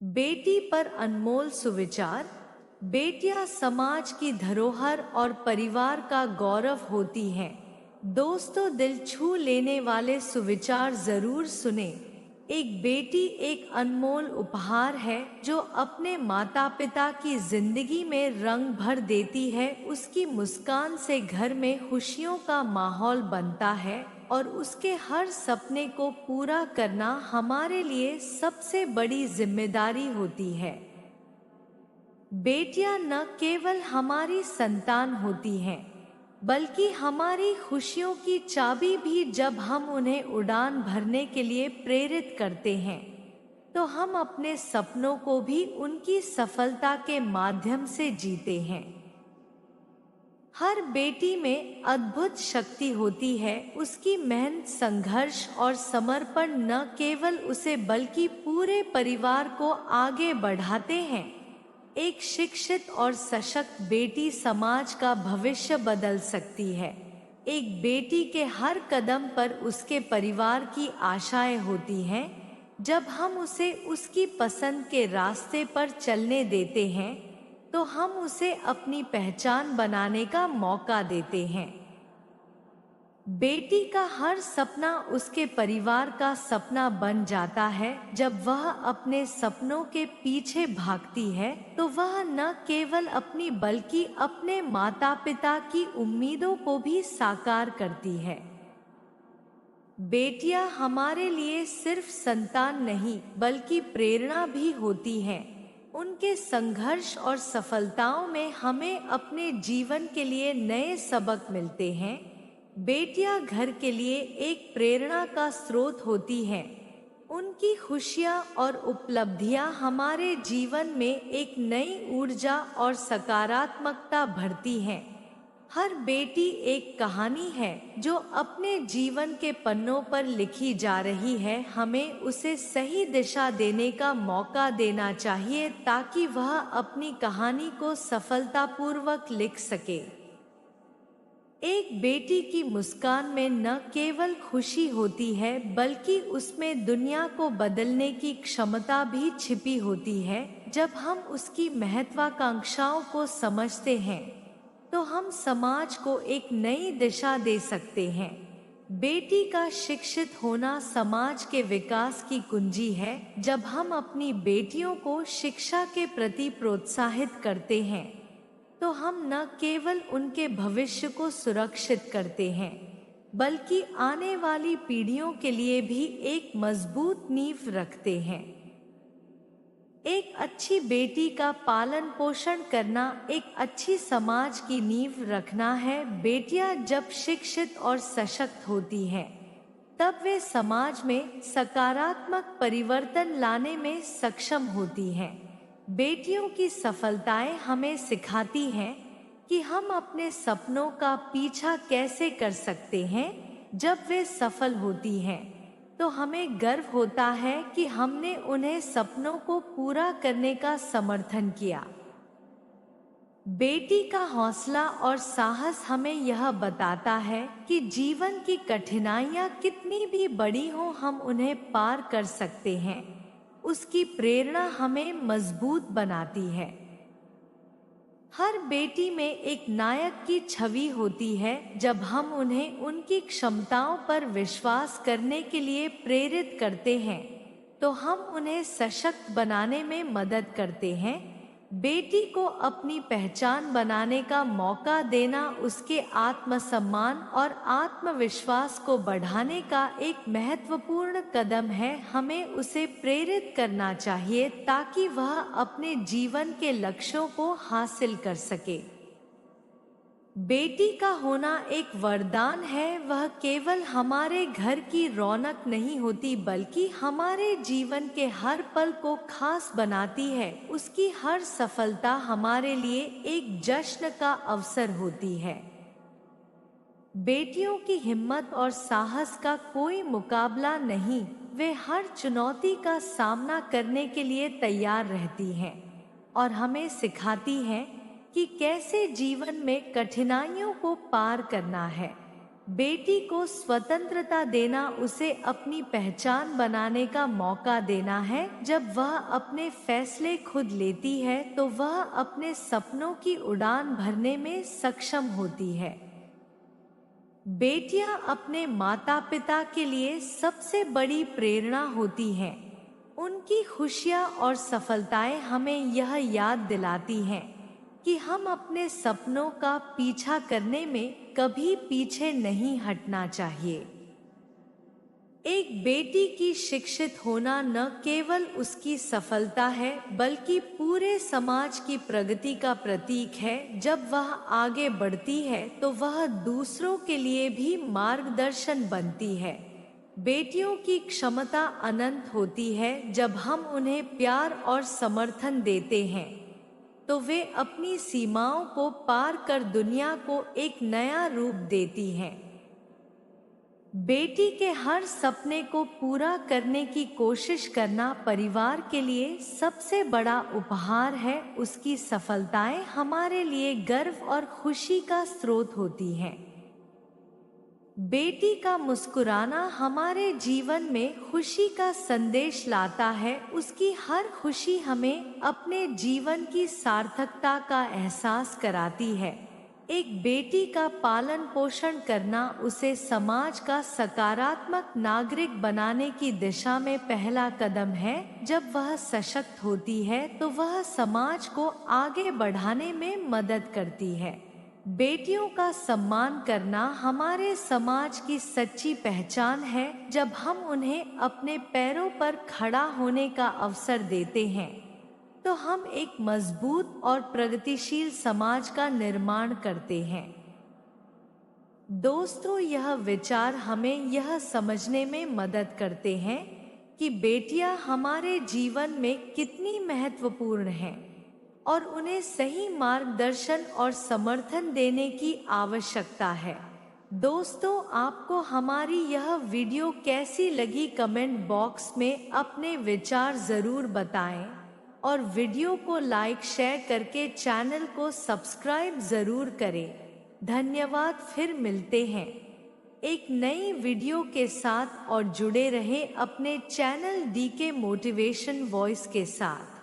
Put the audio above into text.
बेटी पर अनमोल सुविचार। बेटियां समाज की धरोहर और परिवार का गौरव होती हैं। दोस्तों, दिल छू लेने वाले सुविचार जरूर सुने। एक बेटी एक अनमोल उपहार है जो अपने माता पिता की जिंदगी में रंग भर देती है। उसकी मुस्कान से घर में खुशियों का माहौल बनता है और उसके हर सपने को पूरा करना हमारे लिए सबसे बड़ी जिम्मेदारी होती है। बेटियां न केवल हमारी संतान होती हैं, बल्कि हमारी खुशियों की चाबी भी। जब हम उन्हें उड़ान भरने के लिए प्रेरित करते हैं, तो हम अपने सपनों को भी उनकी सफलता के माध्यम से जीते हैं। हर बेटी में अद्भुत शक्ति होती है। उसकी मेहनत, संघर्ष और समर्पण न केवल उसे बल्कि पूरे परिवार को आगे बढ़ाते हैं। एक शिक्षित और सशक्त बेटी समाज का भविष्य बदल सकती है। एक बेटी के हर कदम पर उसके परिवार की आशाएं होती हैं। जब हम उसे उसकी पसंद के रास्ते पर चलने देते हैं, तो हम उसे अपनी पहचान बनाने का मौका देते हैं। बेटी का हर सपना उसके परिवार का सपना बन जाता है। जब वह अपने सपनों के पीछे भागती है, तो वह न केवल अपनी बल्कि अपने माता पिता की उम्मीदों को भी साकार करती है। बेटियां हमारे लिए सिर्फ संतान नहीं, बल्कि प्रेरणा भी होती हैं। उनके संघर्ष और सफलताओं में हमें अपने जीवन के लिए नए सबक मिलते हैं। बेटियां घर के लिए एक प्रेरणा का स्रोत होती हैं। उनकी खुशियां और उपलब्धियां हमारे जीवन में एक नई ऊर्जा और सकारात्मकता भरती हैं। हर बेटी एक कहानी है जो अपने जीवन के पन्नों पर लिखी जा रही है। हमें उसे सही दिशा देने का मौका देना चाहिए, ताकि वह अपनी कहानी को सफलतापूर्वक लिख सके। एक बेटी की मुस्कान में न केवल खुशी होती है, बल्कि उसमें दुनिया को बदलने की क्षमता भी छिपी होती है। जब हम उसकी महत्वाकांक्षाओं को समझते हैं, तो हम समाज को एक नई दिशा दे सकते हैं। बेटी का शिक्षित होना समाज के विकास की कुंजी है। जब हम अपनी बेटियों को शिक्षा के प्रति प्रोत्साहित करते हैं, तो हम न केवल उनके भविष्य को सुरक्षित करते हैं, बल्कि आने वाली पीढ़ियों के लिए भी एक मजबूत नींव रखते हैं। एक अच्छी बेटी का पालन पोषण करना एक अच्छी समाज की नींव रखना है। बेटियां जब शिक्षित और सशक्त होती हैं, तब वे समाज में सकारात्मक परिवर्तन लाने में सक्षम होती हैं। बेटियों की सफलताएं हमें सिखाती हैं कि हम अपने सपनों का पीछा कैसे कर सकते हैं। जब वे सफल होती हैं, तो हमें गर्व होता है कि हमने उन्हें सपनों को पूरा करने का समर्थन किया। बेटी का हौसला और साहस हमें यह बताता है कि जीवन की कठिनाइयां कितनी भी बड़ी हों, हम उन्हें पार कर सकते हैं। उसकी प्रेरणा हमें मजबूत बनाती है। हर बेटी में एक नायक की छवि होती है। जब हम उन्हें उनकी क्षमताओं पर विश्वास करने के लिए प्रेरित करते हैं, तो हम उन्हें सशक्त बनाने में मदद करते हैं। बेटी को अपनी पहचान बनाने का मौका देना उसके आत्मसम्मान और आत्मविश्वास को बढ़ाने का एक महत्वपूर्ण कदम है। हमें उसे प्रेरित करना चाहिए, ताकि वह अपने जीवन के लक्ष्यों को हासिल कर सके। बेटी का होना एक वरदान है। वह केवल हमारे घर की रौनक नहीं होती, बल्कि हमारे जीवन के हर पल को खास बनाती है। उसकी हर सफलता हमारे लिए एक जश्न का अवसर होती है। बेटियों की हिम्मत और साहस का कोई मुकाबला नहीं। वे हर चुनौती का सामना करने के लिए तैयार रहती हैं और हमें सिखाती हैं कि कैसे जीवन में कठिनाइयों को पार करना है। बेटी को स्वतंत्रता देना उसे अपनी पहचान बनाने का मौका देना है। जब वह अपने फैसले खुद लेती है तो वह अपने सपनों की उड़ान भरने में सक्षम होती है। बेटियां अपने माता पिता के लिए सबसे बड़ी प्रेरणा होती हैं। उनकी खुशियां और सफलताएं हमें यह याद दिलाती हैं कि हम अपने सपनों का पीछा करने में कभी पीछे नहीं हटना चाहिए। एक बेटी की शिक्षित होना न केवल उसकी सफलता है बल्कि पूरे समाज की प्रगति का प्रतीक है। जब वह आगे बढ़ती है तो वह दूसरों के लिए भी मार्गदर्शन बनती है। बेटियों की क्षमता अनंत होती है। जब हम उन्हें प्यार और समर्थन देते हैं तो वे अपनी सीमाओं को पार कर दुनिया को एक नया रूप देती हैं। बेटी के हर सपने को पूरा करने की कोशिश करना परिवार के लिए सबसे बड़ा उपहार है। उसकी सफलताएं हमारे लिए गर्व और खुशी का स्रोत होती हैं। बेटी का मुस्कुराना हमारे जीवन में खुशी का संदेश लाता है। उसकी हर खुशी हमें अपने जीवन की सार्थकता का एहसास कराती है। एक बेटी का पालन पोषण करना उसे समाज का सकारात्मक नागरिक बनाने की दिशा में पहला कदम है। जब वह सशक्त होती है तो वह समाज को आगे बढ़ाने में मदद करती है। बेटियों का सम्मान करना हमारे समाज की सच्ची पहचान है। जब हम उन्हें अपने पैरों पर खड़ा होने का अवसर देते हैं तो हम एक मजबूत और प्रगतिशील समाज का निर्माण करते हैं। दोस्तों, यह विचार हमें यह समझने में मदद करते हैं कि बेटियां हमारे जीवन में कितनी महत्वपूर्ण हैं और उन्हें सही मार्गदर्शन और समर्थन देने की आवश्यकता है। दोस्तों, आपको हमारी यह वीडियो कैसी लगी कमेंट बॉक्स में अपने विचार जरूर बताएं और वीडियो को लाइक शेयर करके चैनल को सब्सक्राइब जरूर करें। धन्यवाद। फिर मिलते हैं एक नई वीडियो के साथ और जुड़े रहें अपने चैनल DK मोटिवेशन वॉइस के साथ।